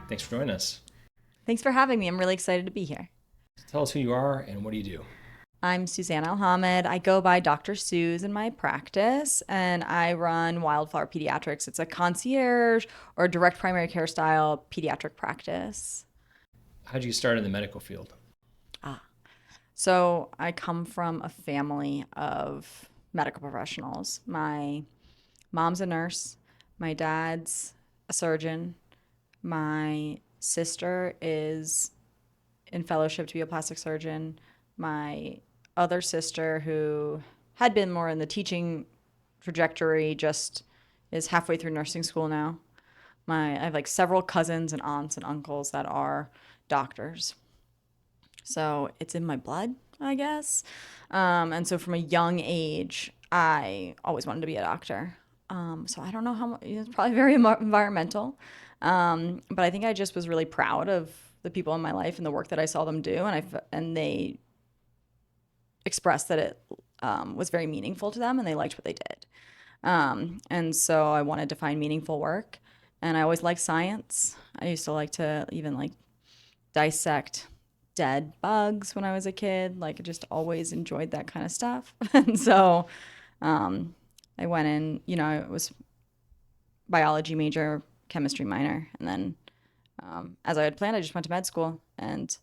Thanks for joining us. Thanks for having me. I'm really excited to be here. Tell us who you are and what do you do? I'm Suzanne Al-Hamad. I go by Dr. Suze in my practice, and I run Wildflower Pediatrics. It's a concierge or direct primary care style pediatric practice. How'd you start in the medical field? So I come from a family of medical professionals. My mom's a nurse. My dad's a surgeon. My sister is in fellowship to be a plastic surgeon. My other sister, who had been more in the teaching trajectory, just is halfway through nursing school now. I have like several cousins and aunts and uncles that are doctors. So it's in my blood, I guess. And so from a young age, I always wanted to be a doctor. So I don't know how much, it's probably very environmental. But I think I just was really proud of the people in my life and the work that I saw them do. And they expressed that it was very meaningful to them and they liked what they did. And so I wanted to find meaningful work. And I always liked science. I used to like to even like dissect dead bugs when I was a kid. Like I just always enjoyed that kind of stuff. And so I went in, it was biology major, chemistry minor. And then as I had planned, I just went to med school and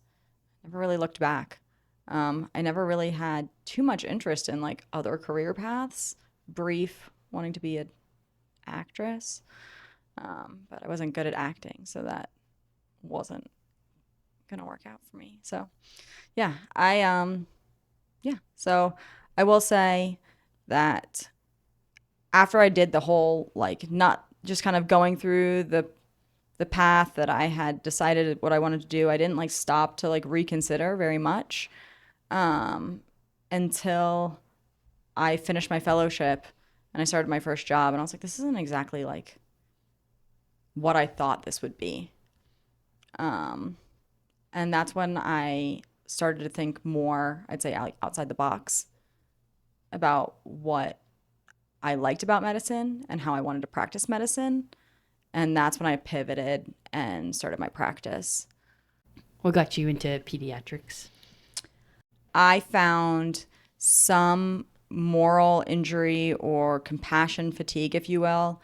never really looked back. I never really had too much interest in like other career paths, brief wanting to be an actress. But I wasn't good at acting, so that wasn't gonna work out for me. So yeah, so I will say that after I did the whole like not just kind of going through the path that I had decided what I wanted to do, I didn't like stop to like reconsider very much until I finished my fellowship and I started my first job, and I was like, this isn't exactly like what I thought this would be. And that's when I started to think more, I'd say outside the box, about what I liked about medicine and how I wanted to practice medicine. And that's when I pivoted and started my practice. What got you into pediatrics? I found some moral injury or compassion fatigue, if you will,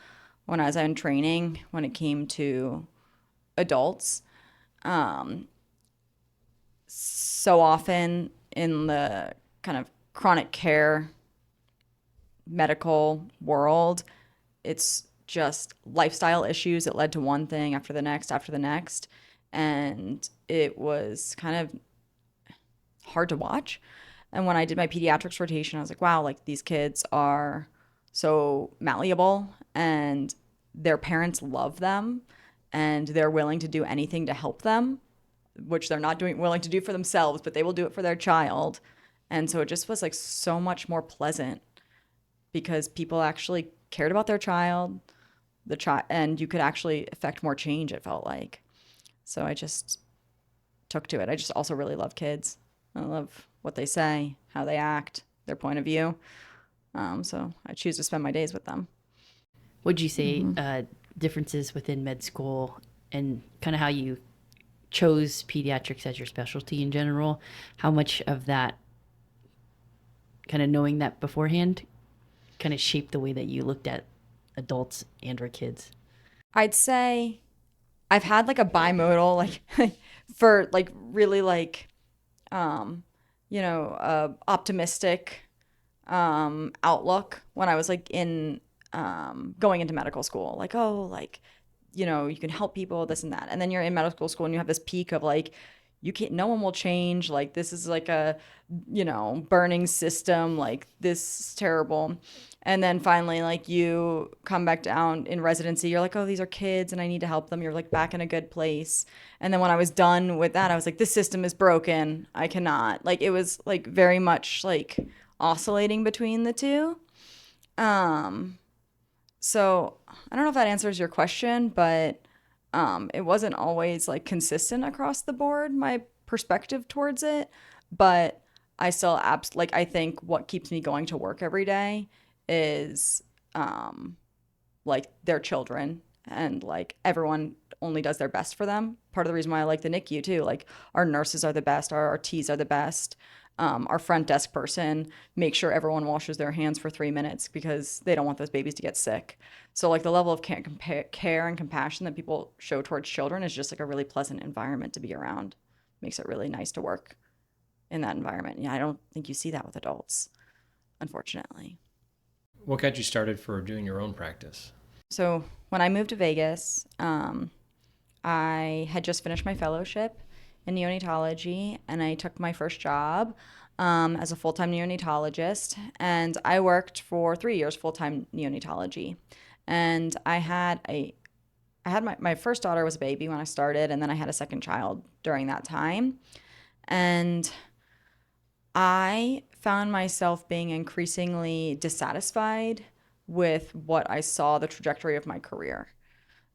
when I was in training, when it came to adults. So often in the kind of chronic care medical world, it's just lifestyle issues that led to one thing after the next. And it was kind of hard to watch. And when I did my pediatrics rotation, I was like, wow, like these kids are so malleable and their parents love them and they're willing to do anything to help them, which they're not willing to do for themselves, but they will do it for their child. And so it just was like so much more pleasant because people actually cared about their child, and you could actually affect more change, it felt like. So I just took to it. I just also really love kids. I love what they say, how they act, their point of view. So I choose to spend my days with them. Would you say differences within med school and kind of how you chose pediatrics as your specialty in general, how much of that, kind of knowing that beforehand, kind of shaped the way that you looked at adults and or kids? I'd say I've had like a bimodal, like for like really like, optimistic outlook when I was like in going into medical school. Like, oh, like, you can help people, this and that. And then you're in medical school and you have this peak of like, no one will change. Like, this is like a, burning system. Like, this is terrible. And then finally, like, you come back down in residency. You're like, oh, these are kids and I need to help them. You're like back in a good place. And then when I was done with that, I was like, this system is broken. I cannot. Like, it was like very much like oscillating between the two. So I don't know if that answers your question, but it wasn't always like consistent across the board, my perspective towards it. But I still I think what keeps me going to work every day is like their children, and like everyone only does their best for them. Part of the reason why I like the NICU too, like our nurses are the best, our RTs are the best. Our front desk person makes sure everyone washes their hands for 3 minutes because they don't want those babies to get sick. So like the level of care and compassion that people show towards children is just like a really pleasant environment to be around. Makes it really nice to work in that environment. Yeah, I don't think you see that with adults, unfortunately. What got you started for doing your own practice? So when I moved to Vegas, I had just finished my fellowship in neonatology, and I took my first job as a full-time neonatologist, and I worked for 3 years full-time neonatology. And I had my first daughter was a baby when I started, and then I had a second child during that time. And I found myself being increasingly dissatisfied with what I saw the trajectory of my career.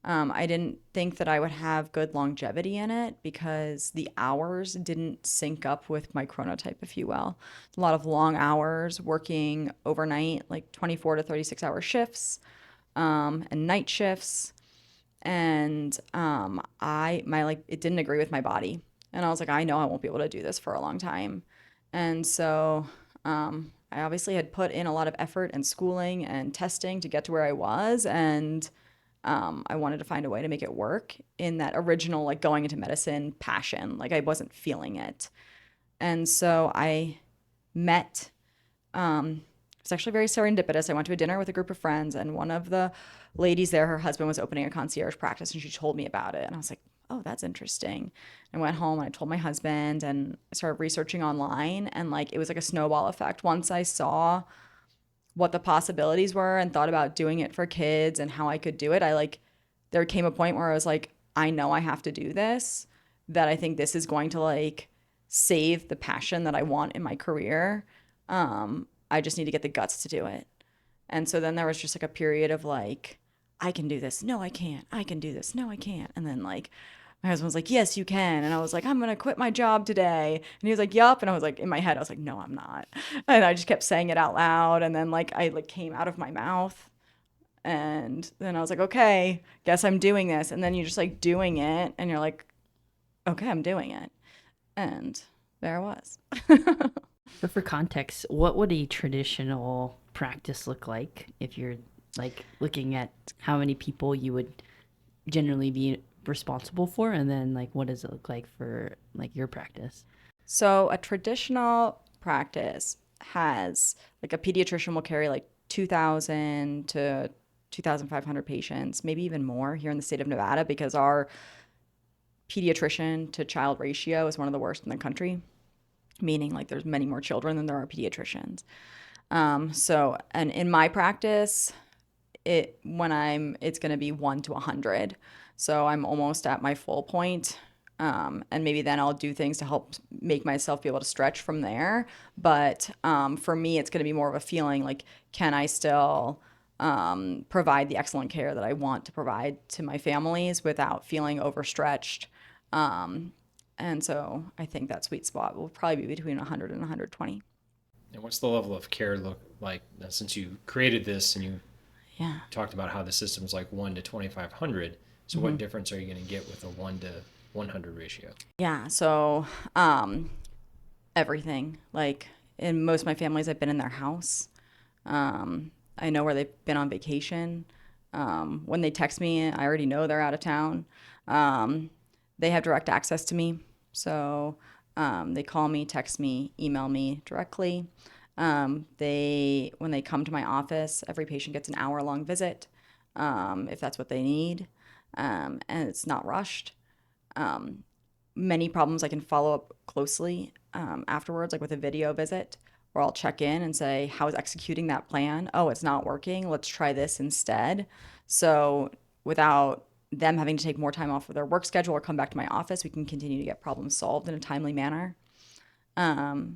I didn't think that I would have good longevity in it because the hours didn't sync up with my chronotype, if you will. A lot of long hours, working overnight, like 24 to 36-hour shifts, and night shifts. And it didn't agree with my body. And I was like, I know I won't be able to do this for a long time. And so I obviously had put in a lot of effort and schooling and testing to get to where I was. And I wanted to find a way to make it work in that original, like going into medicine passion. Like I wasn't feeling it. And so I met, it's actually very serendipitous. I went to a dinner with a group of friends, and one of the ladies there, her husband was opening a concierge practice, and she told me about it. And I was like, oh, that's interesting. I went home and I told my husband, and I started researching online, and like it was like a snowball effect. Once I saw what the possibilities were and thought about doing it for kids and how I could do it, there came a point where I was like, I know I have to do this, that I think this is going to like save the passion that I want in my career. I just need to get the guts to do it. And so then there was just like a period of like, I can do this. No, I can't. I can do this. No, I can't. And then like my husband was like, yes, you can. And I was like, I'm going to quit my job today. And he was like, yup. And I was like, in my head, I was like, no, I'm not. And I just kept saying it out loud. And then like, I like came out of my mouth. And then I was like, okay, guess I'm doing this. And then you're just like doing it. And you're like, okay, I'm doing it. And there I was. So for context, what would a traditional practice look like if you're like looking at how many people you would generally be responsible for, and then like what does it look like for like your practice? So a traditional practice has like a pediatrician will carry like 2,000 to 2,500 patients, maybe even more here in the state of Nevada, because our pediatrician to child ratio is one of the worst in the country, meaning like there's many more children than there are pediatricians. And in my practice, it's going to be 1 to 100. So I'm almost at my full point. And maybe then I'll do things to help make myself be able to stretch from there. But for me, it's going to be more of a feeling like, can I still provide the excellent care that I want to provide to my families without feeling overstretched? And so I think that sweet spot will probably be between 100 and 120. And what's the level of care look like since you created this and you Yeah. talked about how the system's like 1 to 2,500? So what difference are you going to get with a 1 to 100 ratio? Yeah. So everything. Like in most of my families, I've been in their house. I know where they've been on vacation. When they text me, I already know they're out of town. They have direct access to me. So they call me, text me, email me directly. When they come to my office, every patient gets an hour-long visit, if that's what they need, and it's not rushed. Many problems I can follow up closely afterwards, like with a video visit, where I'll check in and say, how is executing that plan? Oh, it's not working. Let's try this instead. So without them having to take more time off of their work schedule or come back to my office, we can continue to get problems solved in a timely manner. I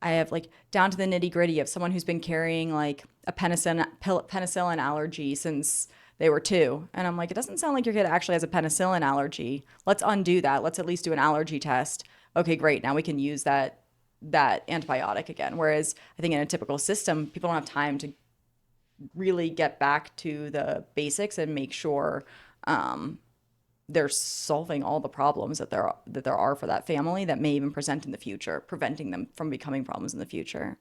have like down to the nitty gritty of someone who's been carrying like a penicillin allergy since they were 2. And I'm like, it doesn't sound like your kid actually has a penicillin allergy. Let's undo that. Let's at least do an allergy test. Okay, great. Now we can use that antibiotic again. Whereas I think in a typical system, people don't have time to really get back to the basics and make sure they're solving all the problems that there are for that family that may even present in the future, preventing them from becoming problems in the future.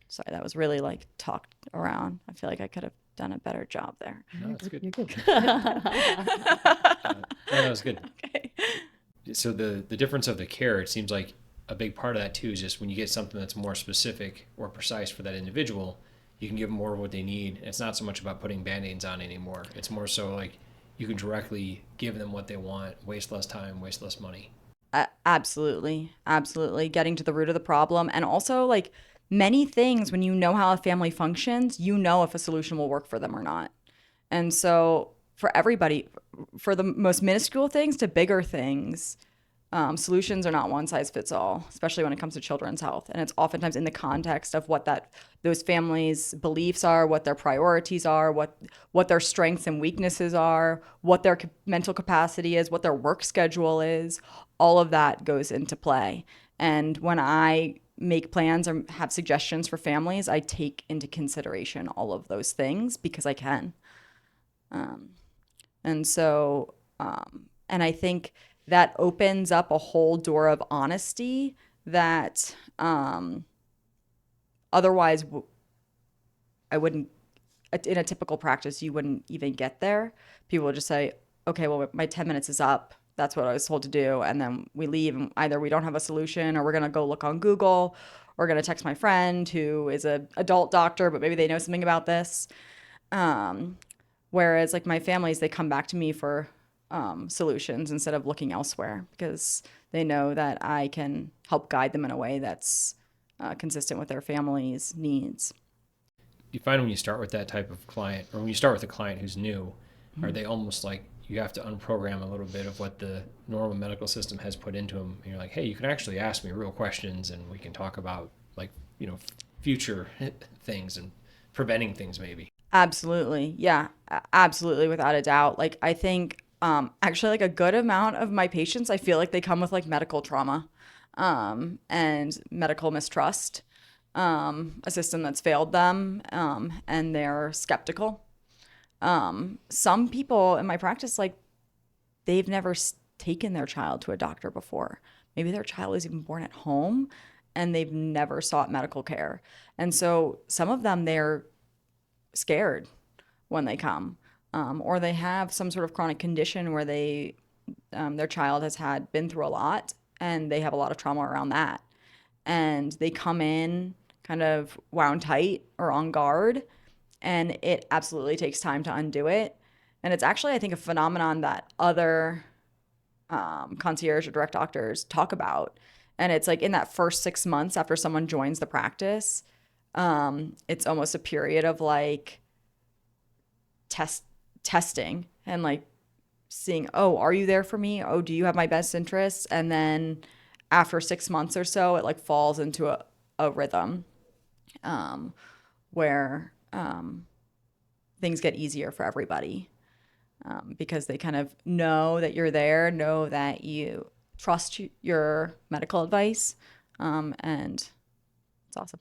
Sorry, that was really like talked around. I feel like I could have done a better job there. No, that's good. You're good. Yeah, that was good. Okay. So the difference of the care, it seems like a big part of that too is just when you get something that's more specific or precise for that individual, you can give them more of what they need. It's not so much about putting band-aids on anymore. It's more so like you can directly give them what they want, waste less time, waste less money. Absolutely. Getting to the root of the problem. And also, like, many things, when you know how a family functions, you know if a solution will work for them or not. And so for everybody, for the most minuscule things to bigger things, solutions are not one size fits all, especially when it comes to children's health. And it's oftentimes in the context of what those families' beliefs are, what their priorities are, what their strengths and weaknesses are, what their mental capacity is, what their work schedule is. All of that goes into play. And when I make plans or have suggestions for families, I take into consideration all of those things because I can. And I think that opens up a whole door of honesty that otherwise I wouldn't, in a typical practice, you wouldn't even get there. People would just say, okay, well, my 10 minutes is up. That's what I was told to do. And then we leave, and either we don't have a solution, or we're going to go look on Google, or going to text my friend who is an adult doctor, but maybe they know something about this. Whereas like my families, they come back to me for solutions instead of looking elsewhere, because they know that I can help guide them in a way that's consistent with their family's needs. You find when you start with that type of client, or when you start with a client who's new, are they almost like you have to unprogram a little bit of what the normal medical system has put into them? And you're like, hey, you can actually ask me real questions and we can talk about like, future things and preventing things maybe. Absolutely. Yeah, absolutely. Without a doubt. Like, I think actually like a good amount of my patients, I feel like they come with like medical trauma and medical mistrust, a system that's failed them, and they're skeptical. Some people in my practice, like, they've never taken their child to a doctor before. Maybe their child was even born at home and they've never sought medical care. And so some of them, they're scared when they come, or they have some sort of chronic condition where their child has been through a lot and they have a lot of trauma around that. And they come in kind of wound tight or on guard, and it absolutely takes time to undo it. And it's actually, I think, a phenomenon that other concierge or direct doctors talk about. And it's like in that first 6 months after someone joins the practice, it's almost a period of like testing and like seeing, oh, are you there for me? Oh, do you have my best interests? And then after 6 months or so, it like falls into a rhythm where things get easier for everybody, because they kind of know that you're there, know that you trust your medical advice, and it's awesome.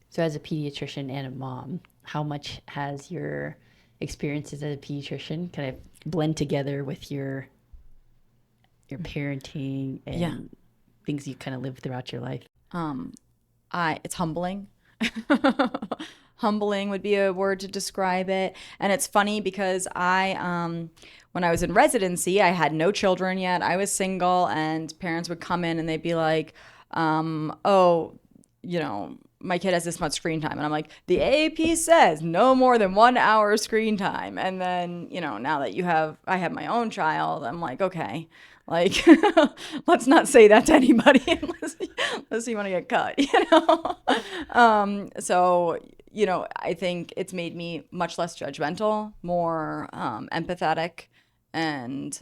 So as a pediatrician and a mom, how much has your experiences as a pediatrician kind of blend together with your parenting and things you kind of live throughout your life? It's humbling. Humbling would be a word to describe it. And it's funny because when I was in residency, I had no children yet. I was single, and parents would come in and they'd be like, oh, my kid has this much screen time. And I'm like, the AAP says no more than 1 hour screen time. And then, now that I have my own child, I'm like, okay, like, let's not say that to anybody unless you want to get cut, So, I think it's made me much less judgmental, more empathetic, and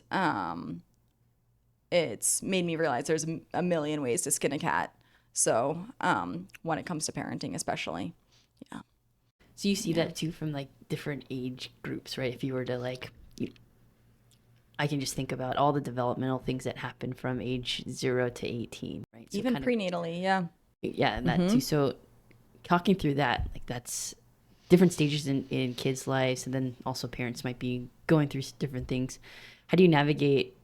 it's made me realize there's a million ways to skin a cat. So when it comes to parenting, especially, yeah. So you see that too from like different age groups, right? If you were to I can just think about all the developmental things that happen from age 0 to 18, right? So even prenatally, yeah. Yeah, and that too. So talking through that, like that's different stages in kids' lives, and then also parents might be going through different things. How do you navigate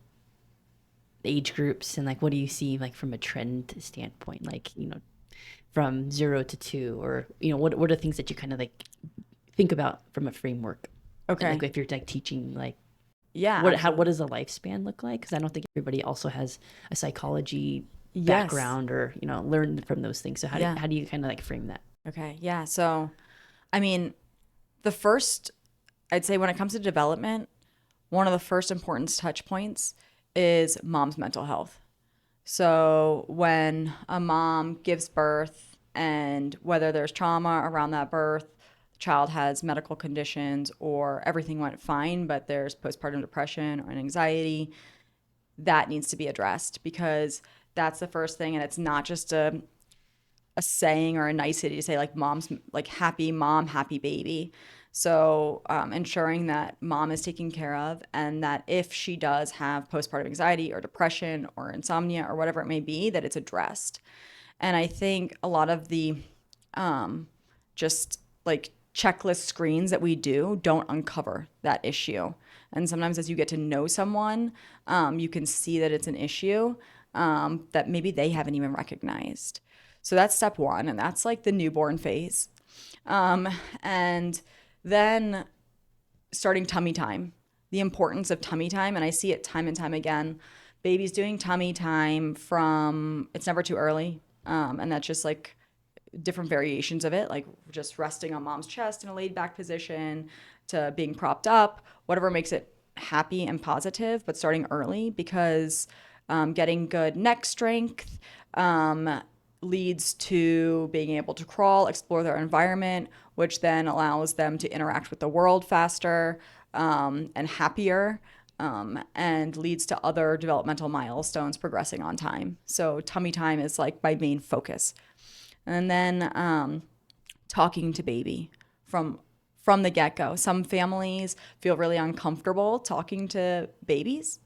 age groups, and like what do you see like from a trend standpoint, like, you know, from 0 to 2, or, you know, what are things that you kind of like think about from a framework? Okay. And, like, if you're like teaching, like, Yeah. what does a lifespan look like? Because I don't think everybody also has a psychology Yes. background, or, you know, learn from those things. So how Yeah. do you kind of like frame that? Okay. Yeah. So, I mean, I'd say when it comes to development, one of the first important touch points is mom's mental health. So when a mom gives birth, and whether there's trauma around that birth, the child has medical conditions, or everything went fine, but there's postpartum depression or an anxiety, that needs to be addressed, because that's the first thing. And it's not just a saying or a nicety to say like mom's like happy mom, happy baby. So ensuring that mom is taken care of, and that if she does have postpartum anxiety or depression or insomnia or whatever it may be, that it's addressed. And I think a lot of the just like checklist screens that we do don't uncover that issue. And sometimes as you get to know someone, you can see that it's an issue that maybe they haven't even recognized. So that's step one, and that's like the newborn phase. And then starting tummy time, the importance of tummy time. And I see it time and time again. Babies doing tummy time from, it's never too early. And that's just like different variations of it, like just resting on mom's chest in a laid back position to being propped up, whatever makes it happy and positive, but starting early, because getting good neck strength leads to being able to crawl, explore their environment, which then allows them to interact with the world faster and happier, and leads to other developmental milestones progressing on time. So tummy time is like my main focus. And then talking to baby from the get-go. Some families feel really uncomfortable talking to babies.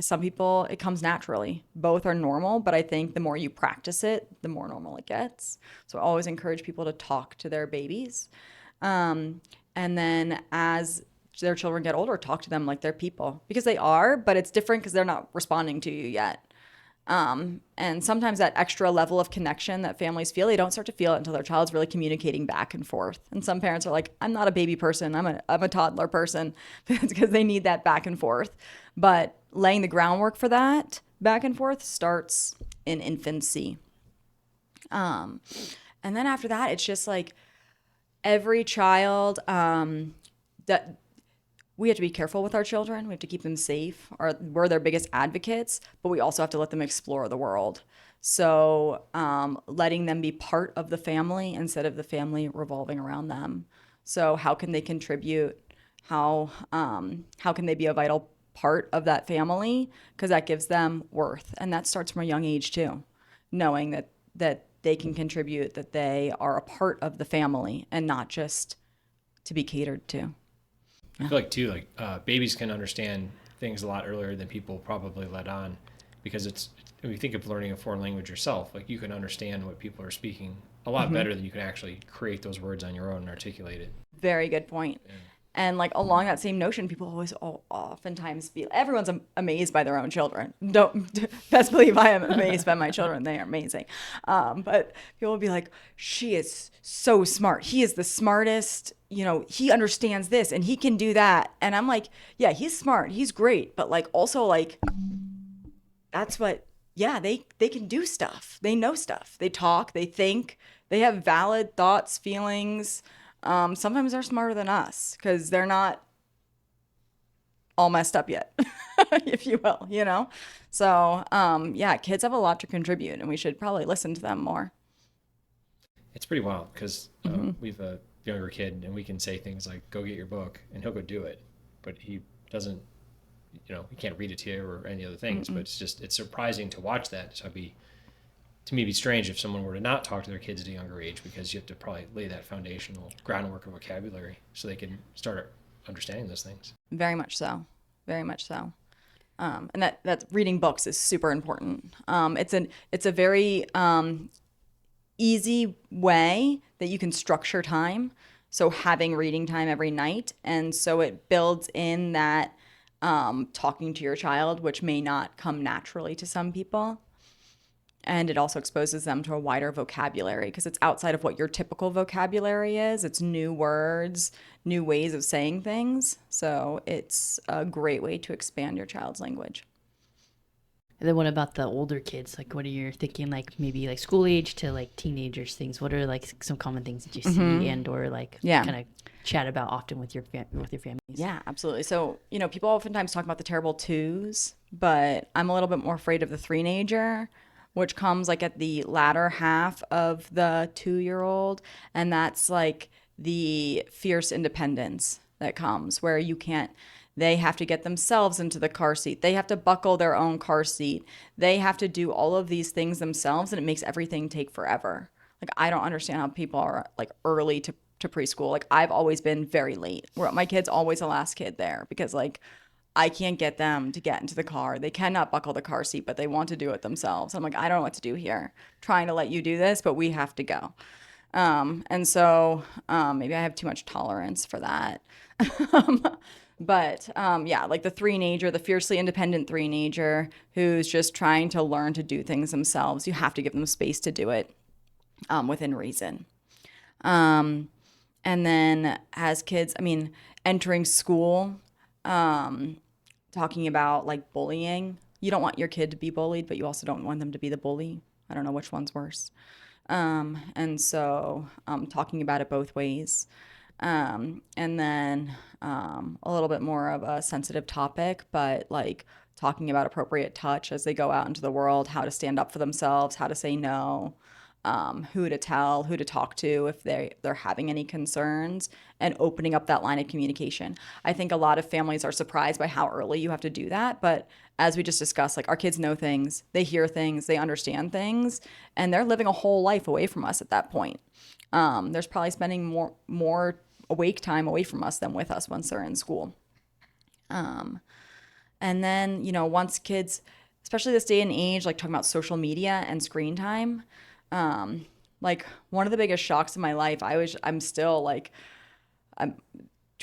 Some people, it comes naturally. Both are normal, but I think the more you practice it, the more normal it gets. So I always encourage people to talk to their babies. And then as their children get older, talk to them like they're people, because they are, but it's different because they're not responding to you yet. And sometimes that extra level of connection that families feel, they don't start to feel it until their child's really communicating back and forth. And some parents are like, I'm not a baby person, I'm a toddler person, because they need that back and forth. But laying the groundwork for that back and forth starts in infancy. And then after that, it's just like every child, that we have to be careful with our children. We have to keep them safe. We're their biggest advocates, but we also have to let them explore the world. So letting them be part of the family instead of the family revolving around them. So how can they contribute? How can they be a vital part of that family? Because that gives them worth. And that starts from a young age too, knowing that they can contribute, that they are a part of the family and not just to be catered to. I feel like too, like babies can understand things a lot earlier than people probably let on, because when you think of learning a foreign language yourself, like you can understand what people are speaking a lot better than you can actually create those words on your own and articulate it. Very good point. Yeah. And like along that same notion, people always oftentimes feel everyone's amazed by their own children. Best believe I am amazed by my children. They are amazing. But people will be like, she is so smart. He is the smartest. You know, he understands this and he can do that. And I'm like, yeah, he's smart. He's great. But like also like that's what, yeah, they can do stuff. They know stuff. They talk. They think. They have valid thoughts, feelings. Sometimes they're smarter than us because they're not all messed up yet, if you will, you know? So, yeah, kids have a lot to contribute and we should probably listen to them more. It's pretty wild because we've a younger kid and we can say things like, go get your book, and he'll go do it. But he doesn't, you know, he can't read it to you or any other things. But it's surprising to watch that. So to me, it'd be strange if someone were to not talk to their kids at a younger age, because you have to probably lay that foundational groundwork of vocabulary so they can start understanding those things. Very much so. Very much so. And that reading books is super important. It's a very easy way that you can structure time. So having reading time every night. And so it builds in that talking to your child, which may not come naturally to some people. And it also exposes them to a wider vocabulary because it's outside of what your typical vocabulary is. It's new words, new ways of saying things. So it's a great way to expand your child's language. And then what about the older kids? Like, what are you thinking, like maybe like school age to like teenagers things? What are like some common things that you see and or like kind of chat about often with your families? Yeah, absolutely. So, people oftentimes talk about the terrible twos, but I'm a little bit more afraid of the threenager, which comes like at the latter half of the 2-year-old. And that's like the fierce independence that comes where they have to get themselves into the car seat. They have to buckle their own car seat. They have to do all of these things themselves, and it makes everything take forever. Like, I don't understand how people are like early to preschool. Like, I've always been very late. My kid's always the last kid there because like I can't get them to get into the car. They cannot buckle the car seat, but they want to do it themselves. I'm like, I don't know what to do here. Trying to let you do this, but we have to go. And so maybe I have too much tolerance for that. But like the threenager, the fiercely independent threenager who's just trying to learn to do things themselves. You have to give them space to do it within reason. And then as kids, entering school, talking about like bullying. You don't want your kid to be bullied, but you also don't want them to be the bully. I don't know which one's worse. And so talking about it both ways. And then a little bit more of a sensitive topic, but like talking about appropriate touch as they go out into the world, how to stand up for themselves, how to say no, who to tell, who to talk to if they're having any concerns, and opening up that line of communication. I think a lot of families are surprised by how early you have to do that, but as we just discussed, like our kids know things, they hear things, they understand things, and they're living a whole life away from us at that point. There's probably spending more awake time away from us than with us once they're in school. And then, once kids, especially this day and age, like talking about social media and screen time, like one of the biggest shocks of my life, I'm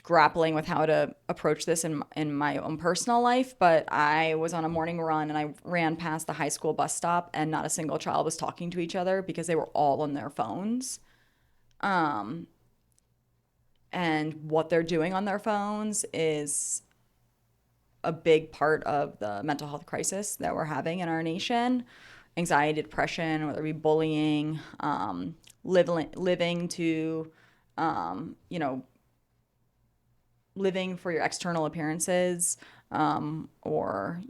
grappling with how to approach this in my own personal life, but I was on a morning run and I ran past the high school bus stop and not a single child was talking to each other because they were all on their phones. And what they're doing on their phones is a big part of the mental health crisis that we're having in our nation. Anxiety, depression, whether it be bullying, living for your external appearances, or,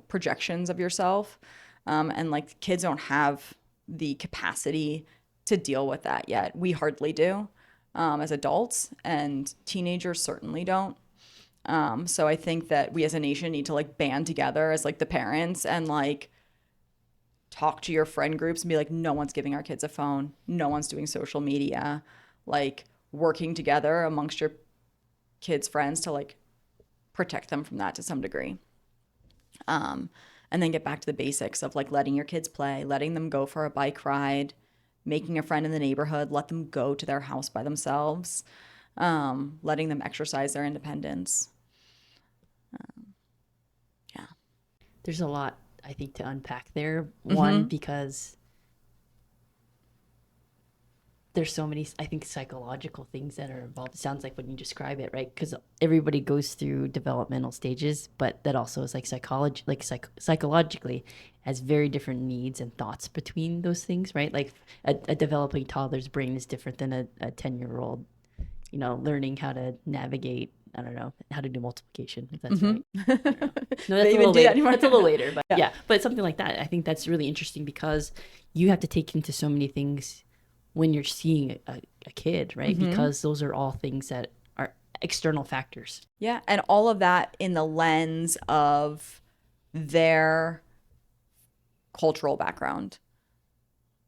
projections of yourself. And like kids don't have the capacity to deal with that yet. We hardly do. As adults, and teenagers certainly don't. So I think that we as a nation need to like band together as like the parents and like talk to your friend groups and be like, no one's giving our kids a phone. No one's doing social media. Like working together amongst your kids' friends to like protect them from that to some degree. And then get back to the basics of like letting your kids play, letting them go for a bike ride, making a friend in the neighborhood, let them go to their house by themselves, letting them exercise their independence. There's a lot, I think, to unpack there. One, because there's so many, I think, psychological things that are involved. It sounds like when you describe it, right? Because everybody goes through developmental stages, but that also is like psychologically has very different needs and thoughts between those things, right? Like a developing toddler's brain is different than a 10-year-old, learning how to navigate, I don't know, how to do multiplication, if that's right. No, that's a little later. That's a little later, but yeah, but something like that. I think that's really interesting because you have to take into so many things when you're seeing a kid, right? Because those are all things that are external factors. Yeah, and all of that in the lens of their cultural background,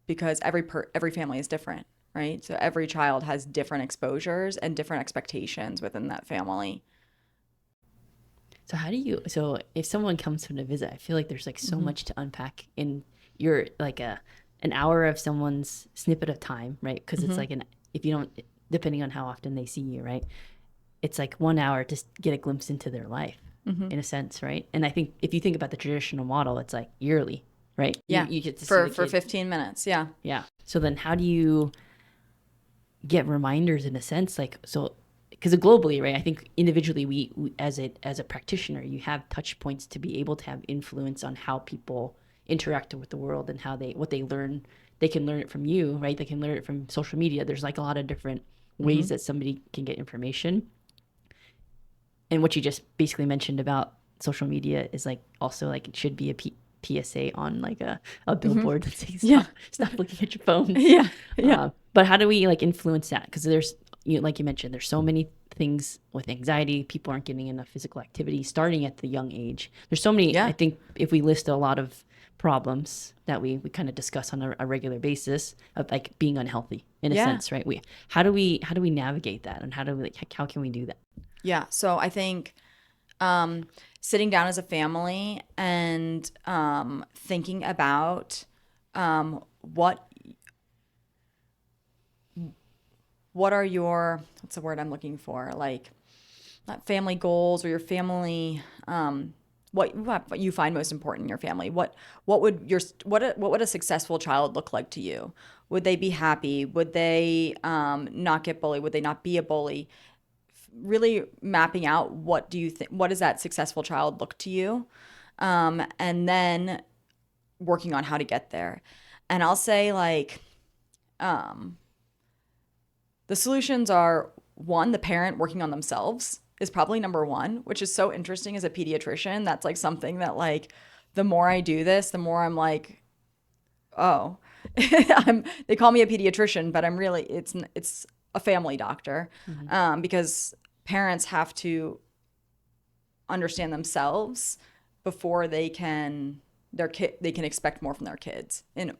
because every family is different, right? So every child has different exposures and different expectations within that family. So if someone comes to visit, I feel like there's like so much to unpack in your like an an hour of someone's snippet of time, right? Because it's like if you don't, depending on how often they see you, right? It's like 1 hour to get a glimpse into their life in a sense, right? And I think if you think about the traditional model, it's like yearly, right? Yeah. You get to for see the kid. 15 minutes. Yeah. Yeah. So then how do you get reminders in a sense? Like, so, because globally, right? I think individually, we as a practitioner, you have touch points to be able to have influence on how people interact with the world and how what they learn. They can learn it from you, right? They can learn it from social media. There's like a lot of different ways that somebody can get information. And what you just basically mentioned about social media is like also like it should be a PSA on like a billboard that says stop looking at your phone. Yeah. But how do we like influence that? Because there's, like you mentioned, there's so many things with anxiety. People aren't getting enough physical activity starting at the young age. There's so many. I think if we list a lot of problems that we kind of discuss on a regular basis of like being unhealthy in a sense, right? How do we navigate that, and how can we do that? Yeah. So I think sitting down as a family and thinking about what are your, what's the word I'm looking for? Like not family goals or your family, what you find most important in your family. What would a successful child look like to you? Would they be happy? Would they not get bullied? Would they not be a bully? Really mapping out what do you think, what does that successful child look to you? And then working on how to get there. And I'll say like, the solutions are one, the parent working on themselves is probably number one, which is so interesting as a pediatrician. That's like something that like, the more I do this, the more I'm like, oh, they call me a pediatrician, but I'm really, it's a family doctor, because parents have to understand themselves before they can expect more from their kids in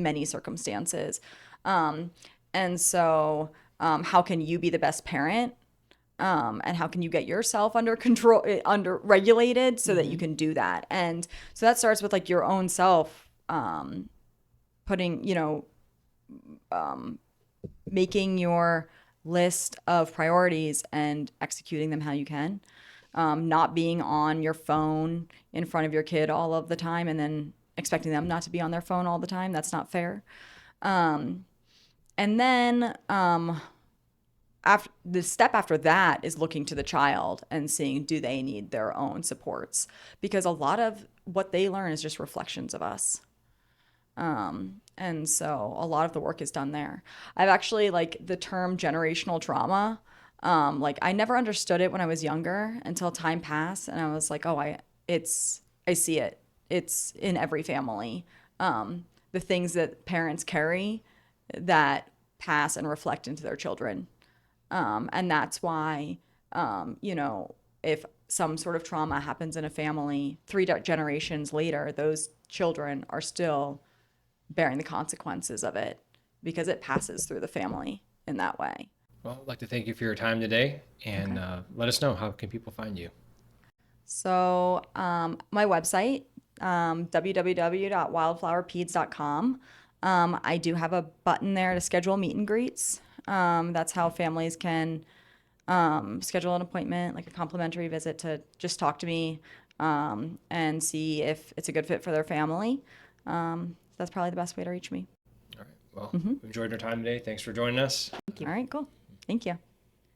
many circumstances. And so how can you be the best parent? And how can you get yourself under control, under regulated so that you can do that? And so that starts with like your own self, putting, making your list of priorities and executing them how you can. Not being on your phone in front of your kid all of the time and then expecting them not to be on their phone all the time. That's not fair. And then after the step after that is looking to the child and seeing, do they need their own supports? Because a lot of what they learn is just reflections of us. And so a lot of the work is done there. I've actually like the term generational trauma. Like I never understood it when I was younger until time passed. And I was like, oh, I see it. It's in every family. The things that parents carry that pass and reflect into their children. And that's why, if some sort of trauma happens in a family, 3 generations later, those children are still bearing the consequences of it because it passes through the family in that way. Well, I'd like to thank you for your time today, and let us know, how can people find you? So my website, www.wildflowerpeds.com. I do have a button there to schedule meet and greets. That's how families can schedule an appointment, like a complimentary visit to just talk to me and see if it's a good fit for their family. That's probably the best way to reach me. All right. Well, we enjoyed our time today. Thanks for joining us. All right, cool. Thank you.